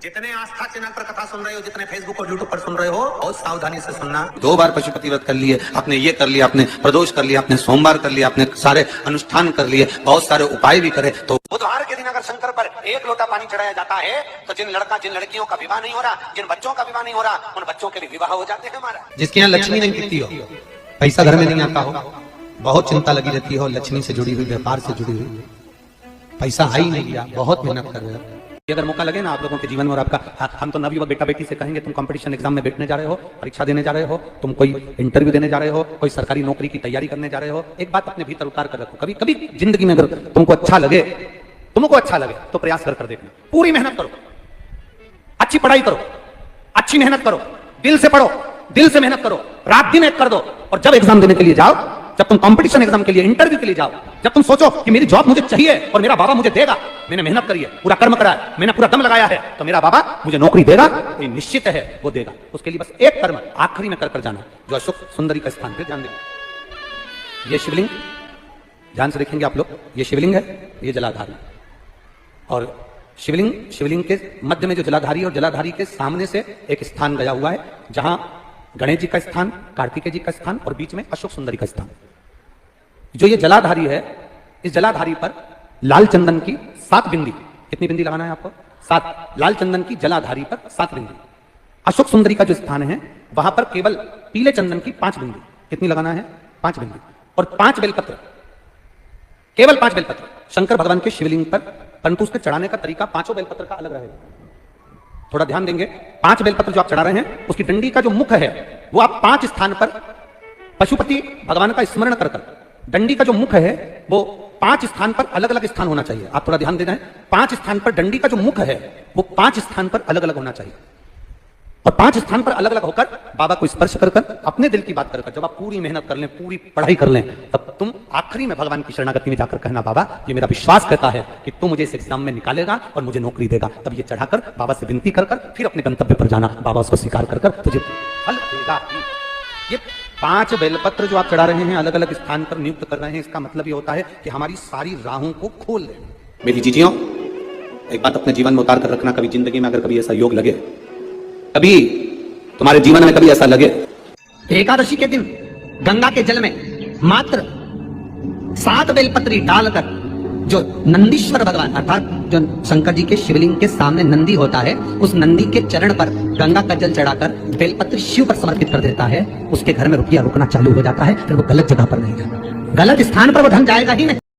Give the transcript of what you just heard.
जितने आस्था चैनल पर कथा सुन रहे हो, जितने फेसबुक और यूट्यूब पर सुन रहे हो, बहुत सावधानी से सुनना। 2 बार पशुपति व्रत कर लिए आपने, ये कर लिया आपने, प्रदोष कर लिया आपने, सोमवार कर लिया आपने, सारे अनुष्ठान कर लिए, बहुत सारे उपाय भी करे, तो बुधवार के दिन अगर शंकर पर 1 लोटा पानी चढ़ाया जाता है तो जिन लड़कियों का विवाह नहीं हो रहा, जिन बच्चों का विवाह नहीं हो रहा, उन बच्चों के भी विवाह हो जाते हैं हमारा। जिसके यहाँ लक्ष्मी नहीं दिखती हो, पैसा घर में नहीं आता हो, बहुत चिंता लगी रहती हो, लक्ष्मी से जुड़ी हुई, व्यापार से जुड़ी हुई, पैसा आ ही नहीं गया, बहुत मेहनत कर रहे हो। अगर मौका लगे ना आप लोगों के जीवन में, और आपका, हम तो नवयुवक बेटा बेटी से कहेंगे, तुम कंपटीशन एग्जाम में बैठने जा रहे हो, परीक्षा देने जा रहे हो, तुम कोई इंटरव्यू देने जा रहे हो, कोई सरकारी नौकरी की तैयारी करने जा रहे हो, एक बात अपने भीतर उतार कर रखो। कभी कभी जिंदगी में अगर तुमको अच्छा लगे तो प्रयास कर देखना, पूरी मेहनत करो, अच्छी पढ़ाई करो, अच्छी मेहनत करो, दिल से पढ़ो, दिल से मेहनत करो, रात दिन एक कर दो, और जब एग्जाम देने के लिए जाओ, जब तुम कंपटीशन एग्जाम के लिए, इंटरव्यू के लिए जाओ, जब तुम सोचो कि मेरी जॉब मुझे चाहिए और मेरा बाबा मुझे देगा, मैंने मेहनत करी है, पूरा कर्म करा है, मैंने पूरा दम लगाया है, तो मेरा बाबा मुझे नौकरी देगा, ये निश्चित है वो देगा। उसके लिए बस एक कर्म आखिरी में कर जाना, जो अशोक सुंदरी का स्थान पे ध्यान देंगे। ये शिवलिंग ध्यान से देखेंगे आप लोग, ये शिवलिंग है, ये जलाधारी, और शिवलिंग के मध्य में जो जलाधारी और जलाधारी के सामने से एक स्थान गया हुआ है, जहां गणेश जी का स्थान, कार्तिकेय जी का स्थान, और बीच में अशोक सुंदरी का स्थान। जो ये जलाधारी है, इस जलाधारी पर लाल चंदन की 7 बिंदी, कितनी बिंदी लगाना है आपको? 7। लाल चंदन की जलाधारी पर 7 बिंदी। अशोक सुंदरी का जो स्थान है, वहां पर केवल पीले चंदन की 5 बिंदी, कितनी लगाना है? 5 बिंदी, और 5 बेलपत्र, केवल 5 बेलपत्र शंकर भगवान के शिवलिंग पर, परंतु उसके चढ़ाने का तरीका 5 बेलपत्र का अलग रहेगा। थोड़ा ध्यान देंगे, 5 बेलपत्र जो आप चढ़ा रहे हैं, उसकी डंडी का जो मुख है, वो आप 5 स्थान पर पशुपति भगवान का स्मरण कर डंडी का जो मुख है वो 5 स्थान पर अलग अलग स्थान होना चाहिए। आप थोड़ा ध्यान देना है, 5 स्थान पर डंडी का जो मुख है वो 5 स्थान पर अलग अलग होना चाहिए, और 5 स्थान पर अलग अलग होकर बाबा को स्पर्श कर अपने दिल की बात कर जब आप पूरी मेहनत कर लें, पूरी पढ़ाई कर लें, तब तुम आखिरी में भगवान की शरणागति में जाकर कहना, बाबा ये मेरा विश्वास कहता है कि तू मुझे इस एग्जाम में निकालेगा और मुझे नौकरी देगा। तब ये चढ़ाकर बाबा से विनती कर फिर अपने गंतव्य पर जाना, बाबा उसको स्वीकार कर तुझे फल देगा। ये 5 बेलपत्र जो आप चढ़ा रहे हैं, अलग अलग स्थान पर नियुक्त कर रहे हैं, इसका मतलब ये होता है कि हमारी सारी राहों को खोल रहे हैं। मेरी जीजियों, एक बात अपने जीवन में उतार कर रखना, कभी जिंदगी में अगर कभी ऐसा योग लगे, कभी तुम्हारे जीवन में कभी ऐसा लगे, एकादशी के दिन गंगा के जल में मात्र 7 बेलपत्री डालकर, जो नंदीश्वर भगवान अर्थात जो शंकर जी के शिवलिंग के सामने नंदी होता है, उस नंदी के चरण पर गंगा का जल चढ़ाकर बेलपत्र शिव पर समर्पित कर देता है, उसके घर में रुपया रुकना चालू हो जाता है। फिर वो गलत जगह पर नहीं जाता, गलत स्थान पर वो धन जाएगा ही नहीं।